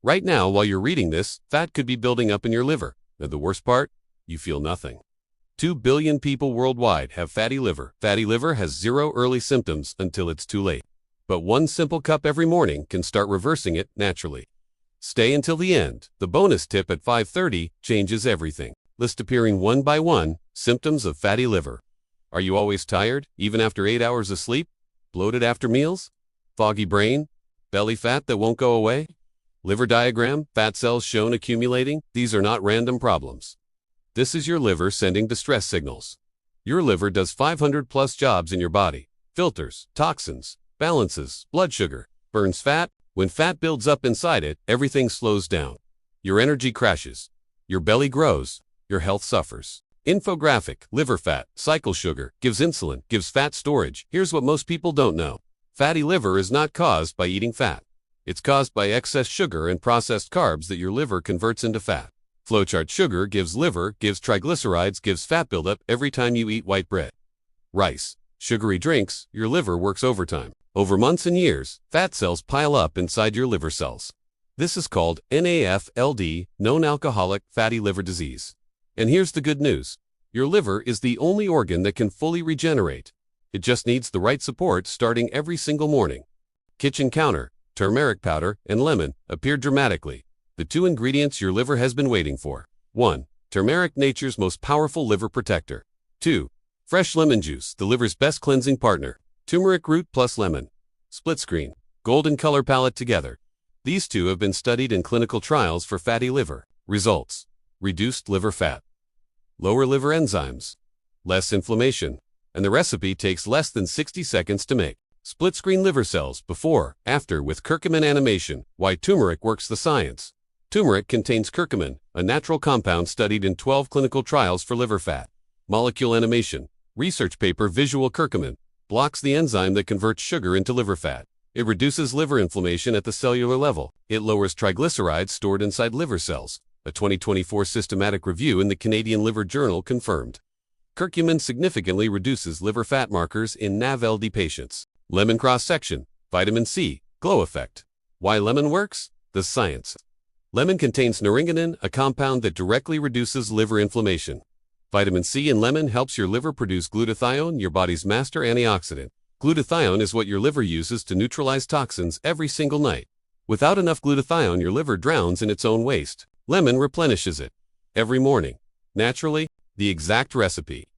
Right now, while you're reading this, fat could be building up in your liver. And the worst part? You feel nothing. 2 billion people worldwide have fatty liver. Fatty liver has zero early symptoms until it's too late. But one simple cup every morning can start reversing it naturally. Stay until the end. The bonus tip at 5:30 changes everything. List appearing one by one, symptoms of fatty liver. Are you always tired, even after 8 hours of sleep? Bloated after meals? Foggy brain? Belly fat that won't go away? Liver diagram, fat cells shown accumulating? These are not random problems. This is your liver sending distress signals. Your liver does 500 plus jobs in your body. Filters, toxins, balances, blood sugar, burns fat. When fat builds up inside it, everything slows down. Your energy crashes. Your belly grows. Your health suffers. Infographic, liver fat, cycle sugar, gives insulin, gives fat storage. Here's what most people don't know. Fatty liver is not caused by eating fat. It's caused by excess sugar and processed carbs that your liver converts into fat. Flowchart: sugar gives liver, gives triglycerides, gives fat buildup every time you eat white bread. Rice, sugary drinks, your liver works overtime. Over months and years, fat cells pile up inside your liver cells. This is called NAFLD, non-alcoholic fatty liver disease. And here's the good news. Your liver is the only organ that can fully regenerate. It just needs the right support starting every single morning. Kitchen counter, turmeric powder, and lemon appear dramatically. The two ingredients your liver has been waiting for. 1. Turmeric, nature's most powerful liver protector. 2. Fresh lemon juice, the liver's best cleansing partner. Turmeric root plus lemon. Split screen, golden color palette together. These two have been studied in clinical trials for fatty liver. Results: reduced liver fat, lower liver enzymes, less inflammation, and the recipe takes less than 60 seconds to make. Split screen liver cells, before, after with curcumin animation. Why turmeric works: the science. Turmeric contains curcumin, a natural compound studied in 12 clinical trials for liver fat. Molecule animation. Research paper: visual curcumin blocks the enzyme that converts sugar into liver fat. It reduces liver inflammation at the cellular level. It lowers triglycerides stored inside liver cells. A 2024 systematic review in the Canadian Liver Journal confirmed. Curcumin significantly reduces liver fat markers in NAFLD patients. Lemon cross-section, vitamin C, glow effect. Why lemon works? The science. Lemon contains naringenin, a compound that directly reduces liver inflammation. Vitamin C in lemon helps your liver produce glutathione, your body's master antioxidant. Glutathione is what your liver uses to neutralize toxins every single night. Without enough glutathione, your liver drowns in its own waste. Lemon replenishes it every morning. Naturally, the exact recipe.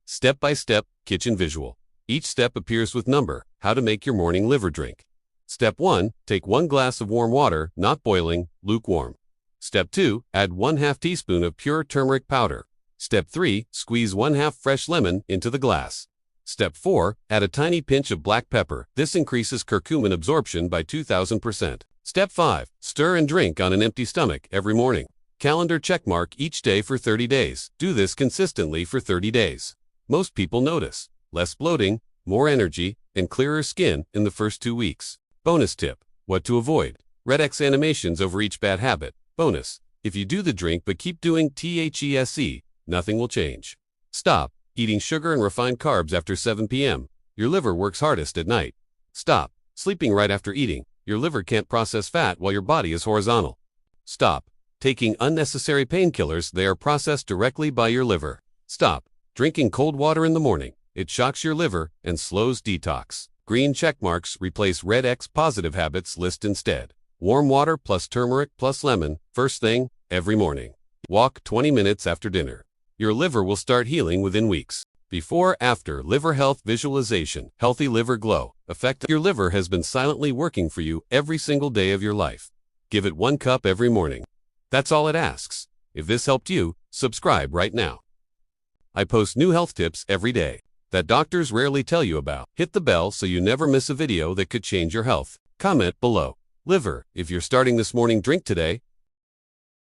Step-by-step kitchen visual. Each step appears with number. How to make your morning liver drink. Step 1, take 1 glass of warm water, not boiling, lukewarm. Step 2, add 1/2 teaspoon of pure turmeric powder. Step 3, squeeze 1/2 fresh lemon into the glass. Step 4, add a tiny pinch of black pepper. This increases curcumin absorption by 2000%. Step 5, stir and drink on an empty stomach every morning. Calendar checkmark each day for 30 days. Do this consistently for 30 days. Most people notice less bloating, more energy, and clearer skin in the first 2 weeks. Bonus tip: what to avoid. Red X animations over each bad habit. Bonus: if you do the drink but keep doing THESE, nothing will change. Stop eating sugar and refined carbs after 7 p.m. Your liver works hardest at night. Stop sleeping right after eating. Your liver can't process fat while your body is horizontal. Stop taking unnecessary painkillers. They are processed directly by your liver. Stop drinking cold water in the morning. It shocks your liver and slows detox. Green check marks replace red X. Positive habits list instead. Warm water plus turmeric plus lemon, first thing, every morning. Walk 20 minutes after dinner. Your liver will start healing within weeks. Before, after, liver health visualization, healthy liver glow. Effect: your liver has been silently working for you every single day of your life. Give it 1 cup every morning. That's all it asks. If this helped you, subscribe right now. I post new health tips every day that doctors rarely tell you about. Hit the bell so you never miss a video that could change your health. Comment below. Liver: if you're starting this morning drink today,